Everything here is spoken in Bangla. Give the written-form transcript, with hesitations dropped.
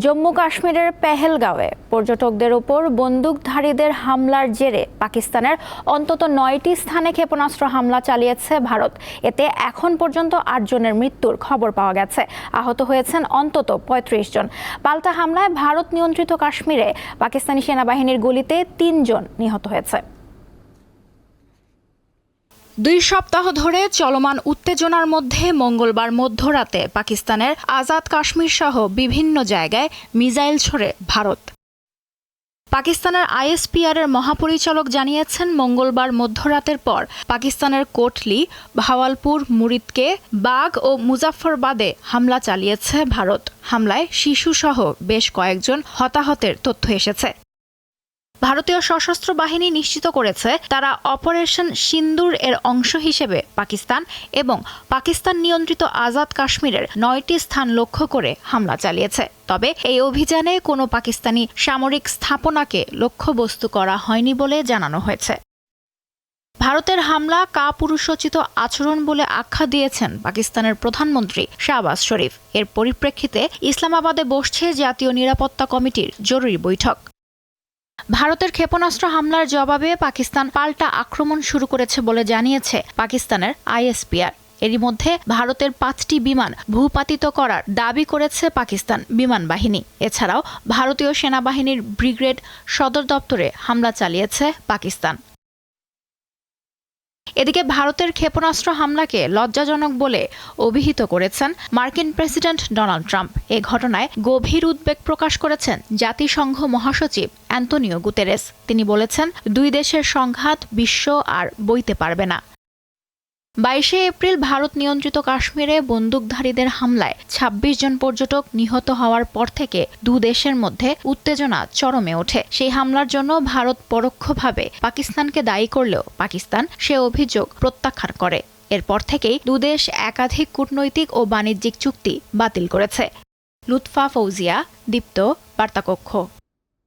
জম্মু কাশ্মীরের পেহেলগাঁওয়ে পর্যটকদের উপর বন্দুকধারীদের হামলার জেরে পাকিস্তানের অন্তত 9টি স্থানে ক্ষেপণাস্ত্র হামলা চালিয়েছে ভারত। এতে এখন পর্যন্ত 8 জনের মৃত্যুর খবর পাওয়া গেছে। আহত হয়েছেন অন্তত 35 জন। পাল্টা হামলায় ভারত নিয়ন্ত্রিত কাশ্মীরে পাকিস্তানি সেনাবাহিনীর গুলিতে 3 জন নিহত হয়েছে। 2 সপ্তাহ ধরে চলমান উত্তেজনার মধ্যে মঙ্গলবার মধ্যরাতে পাকিস্তানের আজাদ কাশ্মীর সহ বিভিন্ন জায়গায় মিসাইল ছোড়ে ভারত। পাকিস্তানের আইএসপিআর-এর মহাপরিচালক জানিয়েছেন, মঙ্গলবার মধ্যরাতের পর পাকিস্তানের কোটলি, ভাওয়ালপুর, মুরিদকে, বাগ ও মুজাফফরবাদে হামলা চালিয়েছে ভারত। হামলায় শিশুসহ বেশ কয়েকজন হতাহতের তথ্য এসেছে। ভারতীয় সশস্ত্র বাহিনী নিশ্চিত করেছে, তারা অপারেশন সিন্দুর এর অংশ হিসেবে পাকিস্তান এবং পাকিস্তান নিয়ন্ত্রিত আজাদ কাশ্মীরের 9টি স্থান লক্ষ্য করে হামলা চালিয়েছে। তবে এই অভিযানে কোনো পাকিস্তানি সামরিক স্থাপনাকে লক্ষ্যবস্তু করা হয়নি বলে জানানো হয়েছে। ভারতের হামলা কাপুরুষোচিত আচরণ বলে আখ্যা দিয়েছেন পাকিস্তানের প্রধানমন্ত্রী শাহবাজ শরীফ। এর পরিপ্রেক্ষিতে ইসলামাবাদে বসছে জাতীয় নিরাপত্তা কমিটির জরুরি বৈঠক। ভারতের ক্ষেপণাস্ত্র হামলার জবাবে পাকিস্তান পাল্টা আক্রমণ শুরু করেছে বলে জানিয়েছে পাকিস্তানের আইএসপিআর। এরই মধ্যে ভারতের 5টি বিমান ভূপাতিত করার দাবি করেছে পাকিস্তান বিমান বাহিনী। এছাড়াও ভারতীয় সেনাবাহিনীর ব্রিগেড সদর দপ্তরে হামলা চালিয়েছে পাকিস্তান। এদিকে ভারতের ক্ষেপণাস্ত্র হামলাকে লজ্জাজনক বলে অভিহিত করেছেন মার্কিন প্রেসিডেন্ট ডোনাল্ড ট্রাম্প। এ ঘটনায় গভীর উদ্বেগ প্রকাশ করেছেন জাতিসংঘ মহাসচিব অ্যান্তনিও গুতেরেস। তিনি বলেছেন, 2 দেশের সংঘাত বিশ্ব আর বইতে পারবে না। 22 এপ্রিল ভারত নিয়ন্ত্রিত কাশ্মীরে বন্দুকধারীদের হামলায় 26 জন পর্যটক নিহত হওয়ার পর থেকে 2 দেশের মধ্যে উত্তেজনা চরমে ওঠে। সেই হামলার জন্য ভারত পরোক্ষভাবে পাকিস্তানকে দায়ী করলেও পাকিস্তান সে অভিযোগ প্রত্যাখ্যান করে। এরপর থেকেই 2 দেশ একাধিক কূটনৈতিক ও বাণিজ্যিক চুক্তি বাতিল করেছে। লুৎফা ফৌজিয়া, দীপ্ত, বার্তাকক্ষ।